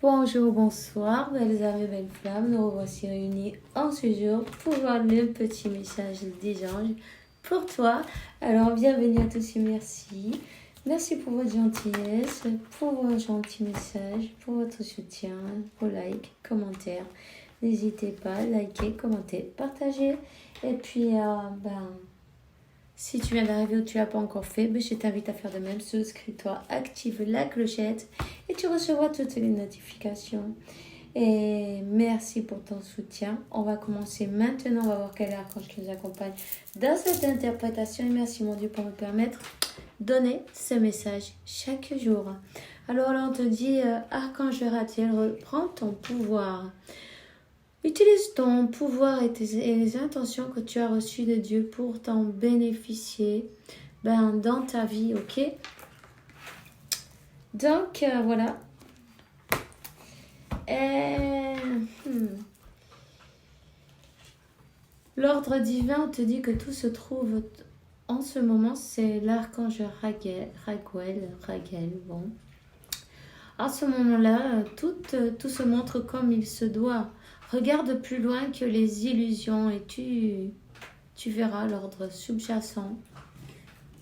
Bonjour, bonsoir, belles âmes et belles flammes. Nous revoici réunis en ce jour pour voir le petit message des anges pour toi. Alors, bienvenue à tous et merci. Merci pour votre gentillesse, pour vos gentils messages, pour votre soutien, vos likes, commentaires. N'hésitez pas à liker, commenter, partager. Et puis, si tu viens d'arriver ou tu ne l'as pas encore fait, je t'invite à faire de même. Souscris-toi, active la clochette et tu recevras toutes les notifications. Et merci pour ton soutien. On va commencer maintenant. On va voir quel archange qui nous accompagne dans cette interprétation. Et merci mon Dieu pour me permettre de donner ce message chaque jour. Alors là, on te dit, archange Ratziel, reprends ton pouvoir. Utilise ton pouvoir et les intentions que tu as reçues de Dieu pour t'en bénéficier dans ta vie, ok? Donc, voilà. L'ordre divin te dit que tout se trouve en ce moment, c'est l'archange Raguel, bon. À ce moment-là, tout se montre comme il se doit. Regarde plus loin que les illusions et tu verras l'ordre sous-jacent.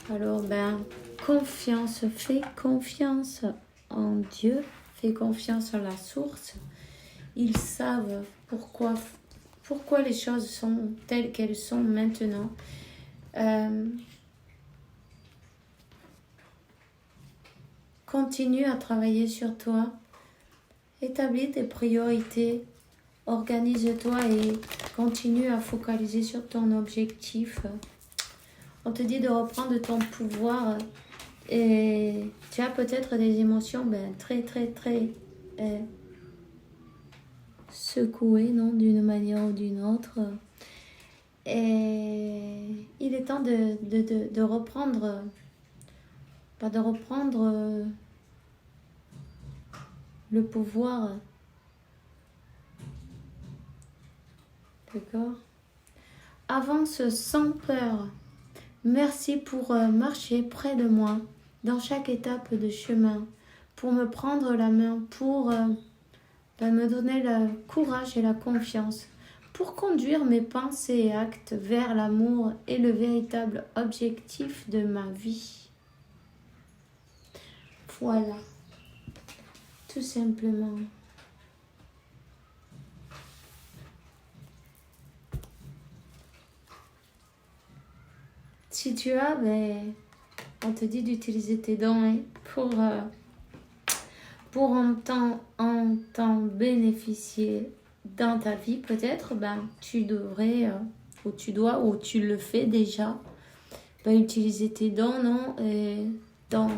Alors, confiance, fais confiance en Dieu, fais confiance en la source. Ils savent pourquoi les choses sont telles qu'elles sont maintenant. Continue à travailler sur toi. Établis tes priorités. Organise-toi et continue à focaliser sur ton objectif. On te dit de reprendre ton pouvoir et tu as peut-être des émotions très secouées, non, d'une manière ou d'une autre. Et il est temps de reprendre, le pouvoir. D'accord? Avance sans peur. Merci pour marcher près de moi dans chaque étape de chemin, pour me prendre la main, pour me donner le courage et la confiance, pour conduire mes pensées et actes vers l'amour et le véritable objectif de ma vie. Voilà, tout simplement. Si tu as, on te dit d'utiliser tes dons pour en t'en bénéficier dans ta vie. Peut-être, tu devrais, ou tu dois, ou tu le fais déjà, utiliser tes dons, non? Et dans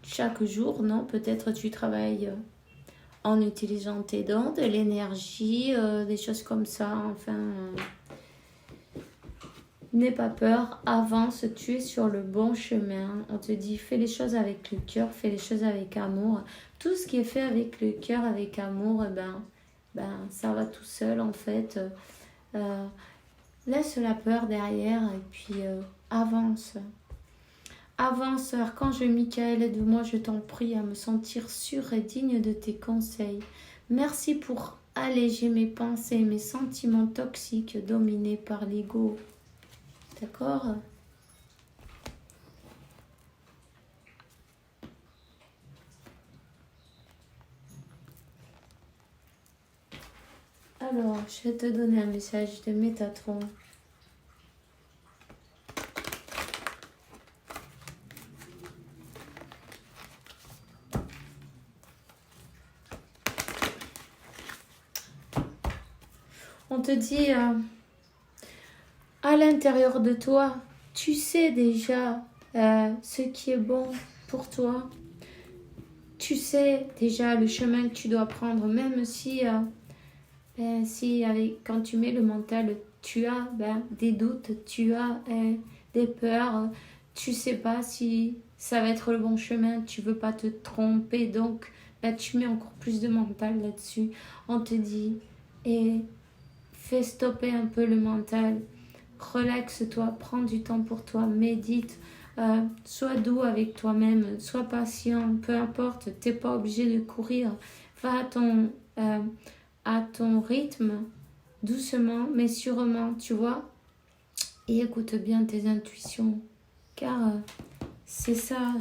chaque jour, non? Peut-être tu travailles en utilisant tes dons, de l'énergie, des choses comme ça, enfin... N'aie pas peur, avance, tu es sur le bon chemin. On te dit, fais les choses avec le cœur, fais les choses avec amour. Tout ce qui est fait avec le cœur, avec amour, ça va tout seul en fait. Laisse la peur derrière et puis avance. Avance, archange Michael, aide-moi, je t'en prie, à me sentir sûre et digne de tes conseils. Merci pour alléger mes pensées et mes sentiments toxiques dominés par l'ego. D'accord? Alors, je vais te donner un message de Métatron. On te dit... à l'intérieur de toi, tu sais déjà ce qui est bon pour toi. Tu sais déjà le chemin que tu dois prendre, même si quand tu mets le mental, tu as des doutes, tu as des peurs, tu sais pas si ça va être le bon chemin, tu veux pas te tromper, donc tu mets encore plus de mental là-dessus. On te dit, et fais stopper un peu le mental. Relaxe-toi, prends du temps pour toi, médite, sois doux avec toi-même, sois patient, peu importe, t'es pas obligé de courir. Va à ton rythme, doucement mais sûrement, tu vois. Et écoute bien tes intuitions, car c'est ça,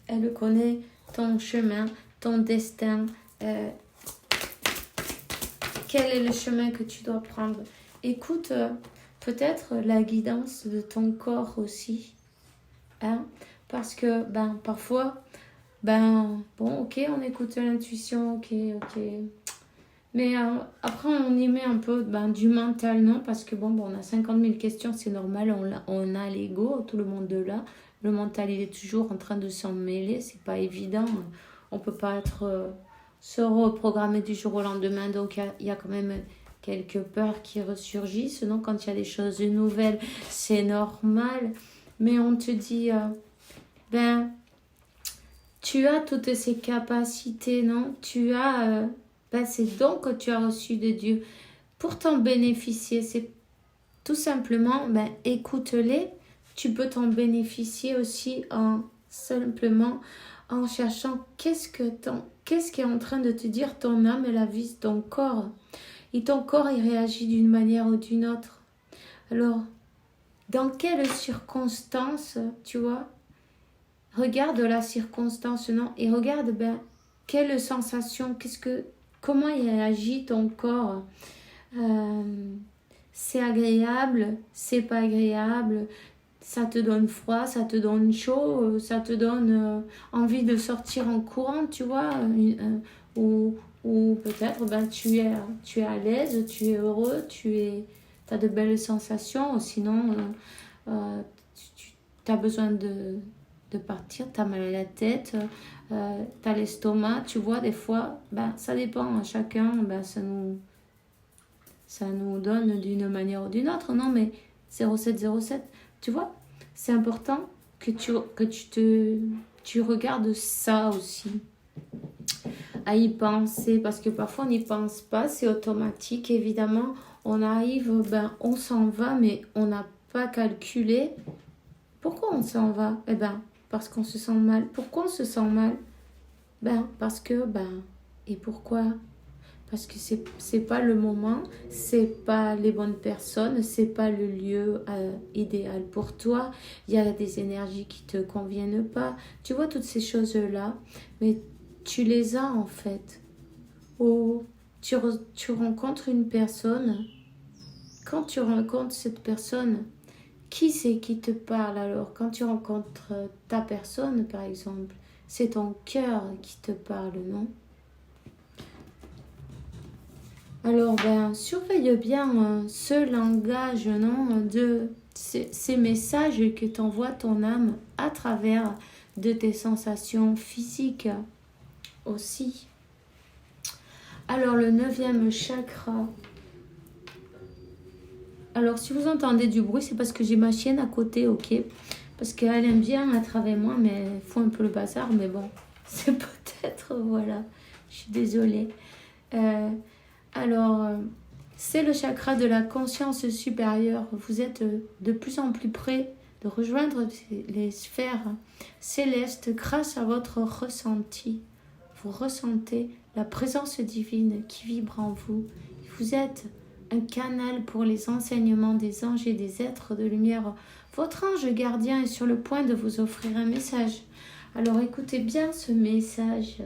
elle connaît ton chemin, ton destin, quel est le chemin que tu dois prendre. Écoute peut-être la guidance de ton corps aussi, hein, parce que parfois, bon, ok, on écoute l'intuition, ok, mais après, on y met un peu du mental, non? Parce que on a 50 000 questions, c'est normal, on a l'ego, tout le monde de là. Le mental, il est toujours en train de s'en mêler, c'est pas évident. On peut pas se reprogrammer du jour au lendemain, donc il y a quand même quelques peurs qui ressurgissent. Donc, quand il y a des choses nouvelles, c'est normal. Mais on te dit, tu as toutes ces capacités, non? Tu as... ces dons que tu as reçus de Dieu. Pour t'en bénéficier, c'est tout simplement, écoute-les. Tu peux t'en bénéficier aussi simplement en cherchant qu'est-ce qui est en train de te dire ton âme et la vie de ton corps. Et ton corps, il réagit d'une manière ou d'une autre. Alors, dans quelles circonstances, tu vois, regarde la circonstance, non? Et regarde, quelle sensation, comment il réagit ton corps. C'est agréable, c'est pas agréable, ça te donne froid, ça te donne chaud, ça te donne envie de sortir en courant, tu vois, ou peut-être tu es à l'aise, tu es heureux, tu as de belles sensations, sinon tu as besoin de partir, tu as mal à la tête, tu as l'estomac, tu vois, des fois, ça dépend, chacun, ça nous donne d'une manière ou d'une autre, non, mais 0707, tu vois, c'est important que tu regardes ça aussi, à y penser, parce que parfois on n'y pense pas, c'est automatique, évidemment, on arrive, on s'en va, mais on n'a pas calculé. Pourquoi on s'en va? Parce qu'on se sent mal. Pourquoi on se sent mal? Parce que, et pourquoi? Parce que c'est pas le moment, c'est pas les bonnes personnes, c'est pas le lieu idéal pour toi. Il y a des énergies qui te conviennent pas. Tu vois toutes ces choses-là, mais tu les as en fait. Ou tu rencontres une personne. Quand tu rencontres cette personne, qui c'est qui te parle alors? Quand tu rencontres ta personne, par exemple, c'est ton cœur qui te parle, non? Alors, surveille bien ce langage, non, de ces messages que t'envoie ton âme à travers de tes sensations physiques aussi. Alors, le 9e chakra. Alors, si vous entendez du bruit, c'est parce que j'ai ma chienne à côté, ok? Parce qu'elle aime bien à travers moi, mais elle fout un peu le bazar, mais bon, c'est peut-être, voilà, je suis désolée. Alors, c'est le chakra de la conscience supérieure. Vous êtes de plus en plus près de rejoindre les sphères célestes grâce à votre ressenti. Vous ressentez la présence divine qui vibre en vous. Vous êtes un canal pour les enseignements des anges et des êtres de lumière. Votre ange gardien est sur le point de vous offrir un message. Alors écoutez bien ce message.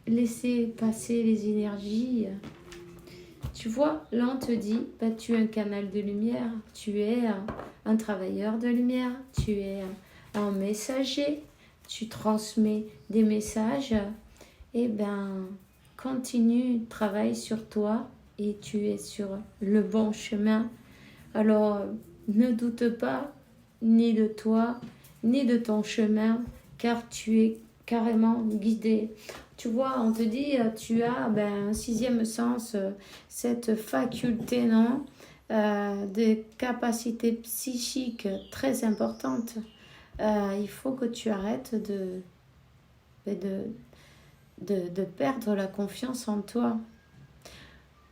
Laissez passer les énergies. Tu vois, là on te dit, tu es un canal de lumière, tu es un travailleur de lumière, tu es un messager, tu transmets des messages, et continue, travaille sur toi et tu es sur le bon chemin. Alors, ne doute pas ni de toi, ni de ton chemin, car tu es carrément guidé. Tu vois, on te dit, tu as un 6e sens, cette faculté, non, des capacités psychiques très importantes. Il faut que tu arrêtes de perdre la confiance en toi.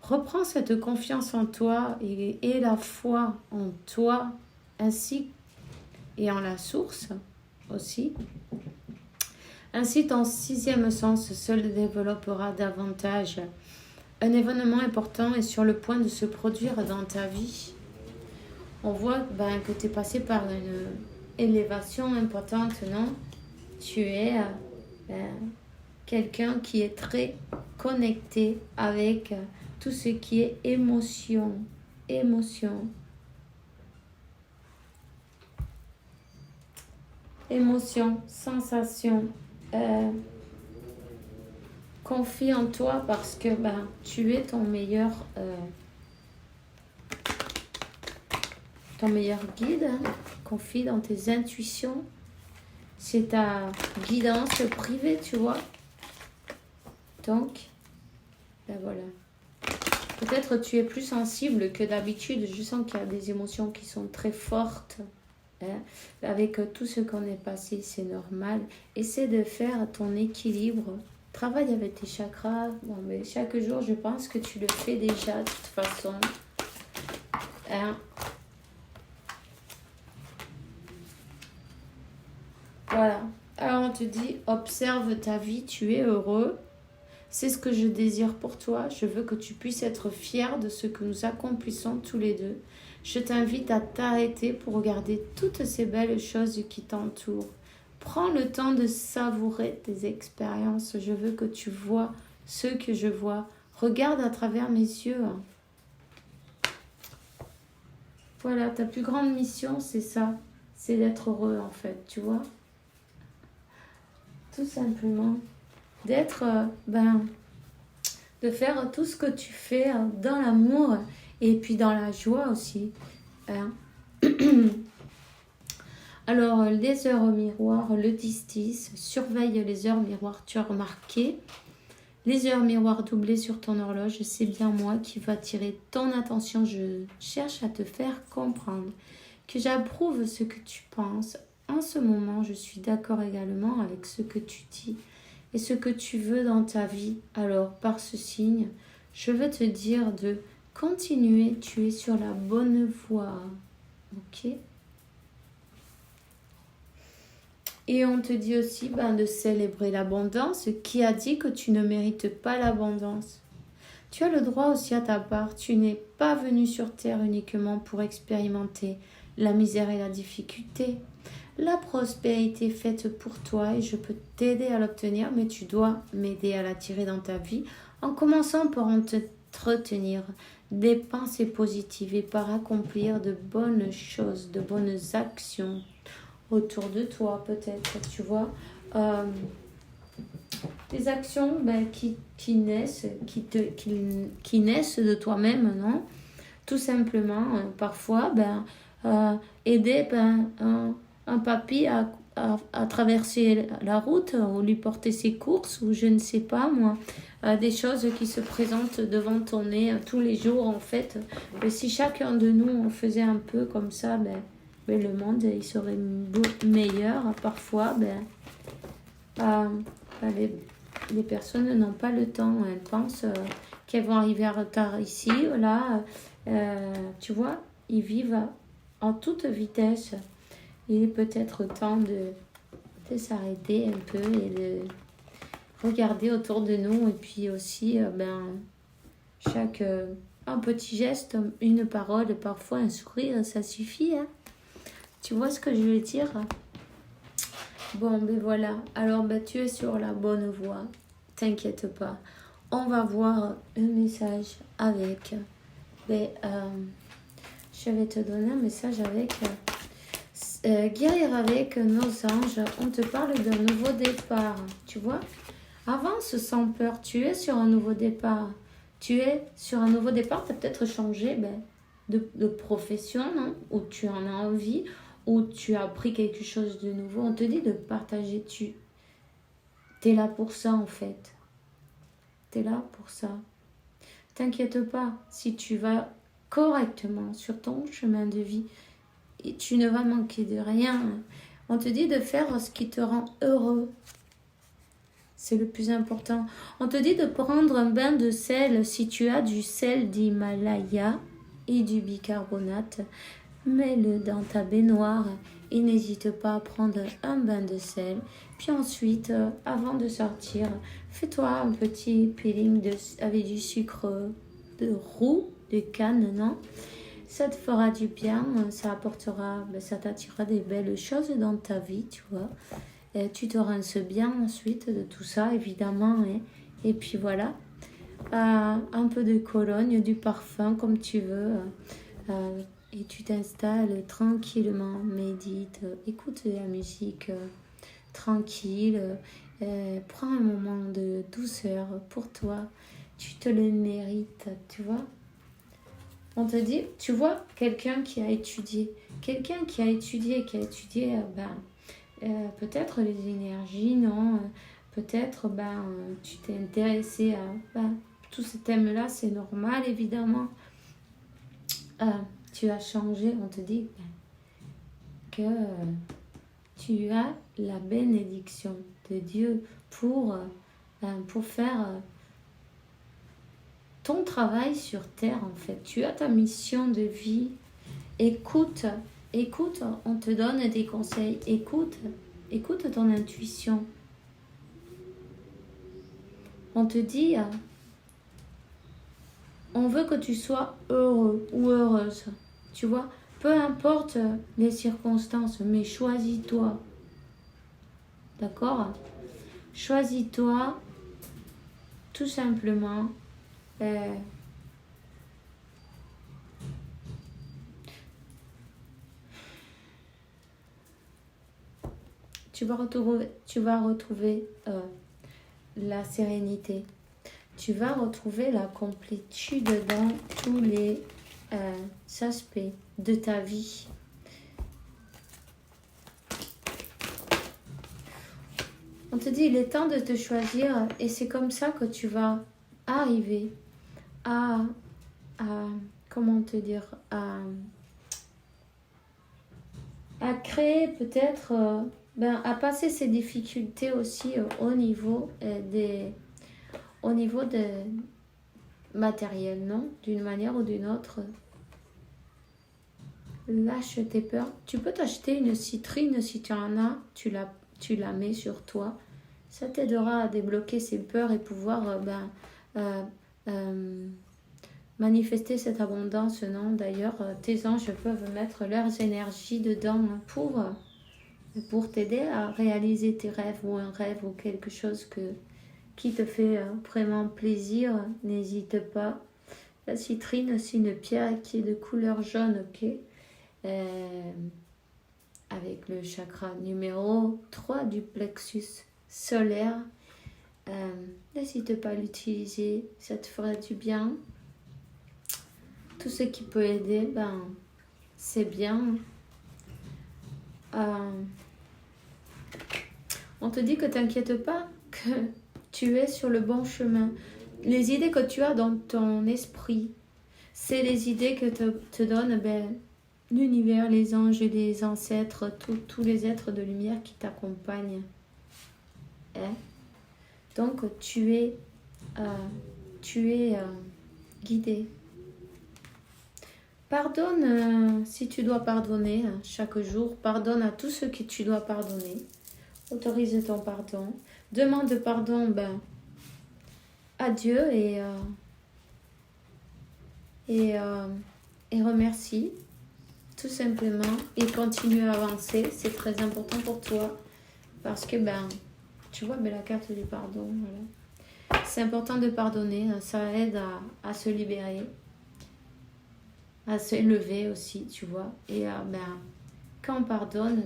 Reprends cette confiance en toi et la foi en toi, ainsi et en la source aussi. Ainsi, ton sixième sens se développera davantage. Un événement important est sur le point de se produire dans ta vie. On voit que tu es passé par une élévation importante, non? Tu es quelqu'un qui est très connecté avec tout ce qui est émotion, sensation. Confie en toi parce que tu es ton meilleur guide. Confie dans tes intuitions. C'est ta guidance privée, tu vois. Donc, voilà. Peut-être tu es plus sensible que d'habitude. Je sens qu'il y a des émotions qui sont très fortes. Avec tout ce qu'on est passé, c'est normal. Essaie de faire ton équilibre. Travaille avec tes chakras. Bon, mais chaque jour, je pense que tu le fais déjà de toute façon. Voilà. Alors on te dit, observe ta vie, tu es heureux. C'est ce que je désire pour toi. Je veux que tu puisses être fier de ce que nous accomplissons tous les deux. Je t'invite à t'arrêter pour regarder toutes ces belles choses qui t'entourent. Prends le temps de savourer tes expériences. Je veux que tu vois ce que je vois. Regarde à travers mes yeux. Voilà, ta plus grande mission, c'est ça. C'est d'être heureux, en fait, tu vois. Tout simplement. D'être, de faire tout ce que tu fais dans l'amour et puis dans la joie aussi. Alors, les heures miroirs, le 10-10, surveille les heures miroirs. Tu as remarqué, les heures miroirs doublées sur ton horloge, c'est bien moi qui va attirer ton attention. Je cherche à te faire comprendre que j'approuve ce que tu penses. En ce moment, je suis d'accord également avec ce que tu dis et ce que tu veux dans ta vie. Alors, par ce signe, je veux te dire de continuer. Tu es sur la bonne voie. Ok? Et on te dit aussi de célébrer l'abondance. Qui a dit que tu ne mérites pas l'abondance? Tu as le droit aussi à ta part. Tu n'es pas venu sur terre uniquement pour expérimenter la misère et la difficulté. La prospérité est faite pour toi et je peux t'aider à l'obtenir, mais tu dois m'aider à l'attirer dans ta vie en commençant par entretenir des pensées positives et par accomplir de bonnes choses, de bonnes actions autour de toi peut-être, tu vois. Des actions qui naissent de toi-même, non? Tout simplement, parfois, aider un papy à traverser la route ou lui porter ses courses ou je ne sais pas moi, des choses qui se présentent devant ton nez tous les jours en fait. Mais si chacun de nous on faisait un peu comme ça, le monde il serait meilleur. Parfois, les personnes n'ont pas le temps. Elles pensent qu'elles vont arriver en retard ici, là. Tu vois, ils vivent en toute vitesse. Il est peut-être temps de s'arrêter un peu et de regarder autour de nous. Et puis aussi, un petit geste, une parole, parfois un sourire, ça suffit. Hein. Tu vois ce que je veux dire? Bon, voilà. Alors, tu es sur la bonne voie. T'inquiète pas. On va voir un message avec... je vais te donner un message avec... guérir avec nos anges. On te parle d'un nouveau départ. Tu vois? Avance sans peur. Tu es sur un nouveau départ. Tu es sur un nouveau départ. Tu as peut-être changé de profession, non? Ou tu en as envie, ou tu as appris quelque chose de nouveau. On te dit de partager. Tu es là pour ça, en fait. Tu es là pour ça. T'inquiète pas. Si tu vas correctement sur ton chemin de vie, et tu ne vas manquer de rien. On te dit de faire ce qui te rend heureux. C'est le plus important. On te dit de prendre un bain de sel si tu as du sel d'Himalaya et du bicarbonate. Mets-le dans ta baignoire et n'hésite pas à prendre un bain de sel. Puis ensuite, avant de sortir, fais-toi un petit peeling avec du sucre de roux, de canne, non? Ça te fera du bien, ça apportera, ça t'attirera des belles choses dans ta vie, tu vois. Et tu te rinces bien ensuite de tout ça, évidemment. Et puis voilà, un peu de cologne, du parfum, comme tu veux. Et tu t'installes tranquillement, médite, écoute de la musique tranquille. Prends un moment de douceur pour toi. Tu te le mérites, tu vois. On te dit, tu vois, quelqu'un qui a étudié, peut-être les énergies, non, peut-être tu t'es intéressé à tous ces thèmes-là, c'est normal évidemment. Tu as changé, on te dit que tu as la bénédiction de Dieu pour faire ton travail sur terre en fait. Tu as ta mission de vie. Écoute, on te donne des conseils. Écoute ton intuition. On te dit, on veut que tu sois heureux ou heureuse. Tu vois, peu importe les circonstances, mais choisis-toi. D'accord? Choisis-toi tout simplement. Tu vas retrouver la sérénité. Tu vas retrouver la complétude dans tous les aspects de ta vie. On te dit, il est temps de te choisir et c'est comme ça que tu vas arriver à comment te dire, à créer peut-être, à passer ces difficultés aussi au niveau de matériel, non? D'une manière ou d'une autre. Lâche tes peurs. Tu peux t'acheter une citrine si tu en as, tu la mets sur toi. Ça t'aidera à débloquer ces peurs et pouvoir manifester cette abondance, non? D'ailleurs, tes anges peuvent mettre leurs énergies dedans pour t'aider à réaliser tes rêves ou un rêve ou quelque chose qui te fait vraiment plaisir. N'hésite pas. La citrine, c'est une pierre qui est de couleur jaune, ok? Avec le chakra numéro 3 du plexus solaire. N'hésite pas à l'utiliser, ça te fera du bien. Tout ce qui peut aider, c'est bien. On te dit que t'inquiète pas, que tu es sur le bon chemin. Les idées que tu as dans ton esprit, c'est les idées que te donne l'univers, les anges, les ancêtres, tous les êtres de lumière qui t'accompagnent. Donc tu es guidé. Pardonne si tu dois pardonner chaque jour. Pardonne à tous ceux que tu dois pardonner. Autorise ton pardon. Demande pardon à Dieu et remercie tout simplement. Et continue à avancer. C'est très important pour toi parce que tu vois la carte du pardon. Voilà. C'est important de pardonner. Ça aide à se libérer. À s'élever aussi, tu vois. Et quand on pardonne,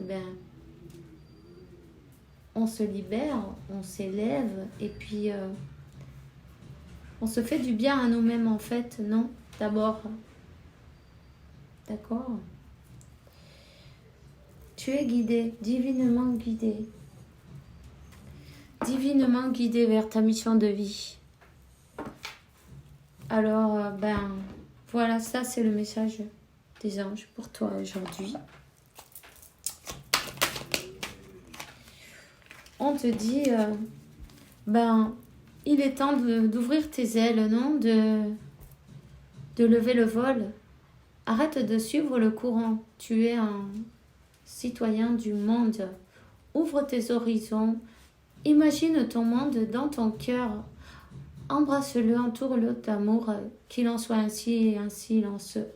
on se libère, on s'élève et puis on se fait du bien à nous-mêmes en fait, non? D'abord. D'accord? Tu es guidé, divinement guidé. Divinement guidé vers ta mission de vie. Alors, voilà, ça c'est le message des anges pour toi aujourd'hui. On te dit Ben, il est temps d'ouvrir tes ailes, non? De lever le vol. Arrête de suivre le courant. Tu es un citoyen du monde. Ouvre tes horizons. Imagine ton monde dans ton cœur. Embrasse-le, entoure-le d'amour. Qu'il en soit ainsi et ainsi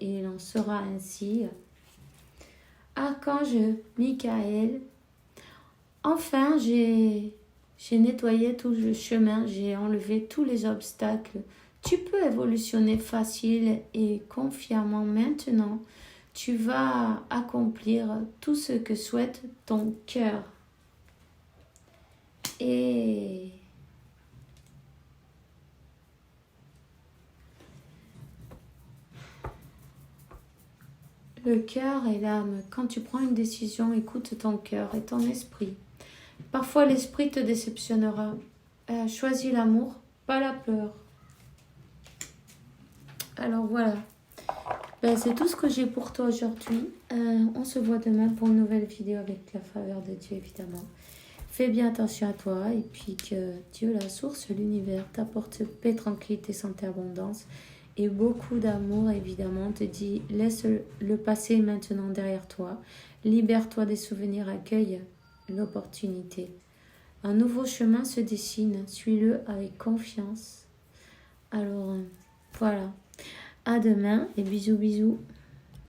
il en sera ainsi. Archange Michael, enfin j'ai nettoyé tout le chemin, j'ai enlevé tous les obstacles. Tu peux évolutionner facile et confiamment maintenant. Tu vas accomplir tout ce que souhaite ton cœur. Et le cœur et l'âme, quand tu prends une décision, écoute ton cœur et ton esprit. Parfois l'esprit te déceptionnera. Choisis l'amour, pas la peur. Alors voilà. Ben, c'est tout ce que j'ai pour toi aujourd'hui. On se voit demain pour une nouvelle vidéo avec la faveur de Dieu, évidemment. Fais bien attention à toi et puis que Dieu, la source, l'univers, t'apporte paix, tranquillité, santé, abondance et beaucoup d'amour, évidemment. Te dit, laisse le passé maintenant derrière toi. Libère-toi des souvenirs, accueille l'opportunité. Un nouveau chemin se dessine. Suis-le avec confiance. Alors, voilà. À demain et bisous bisous.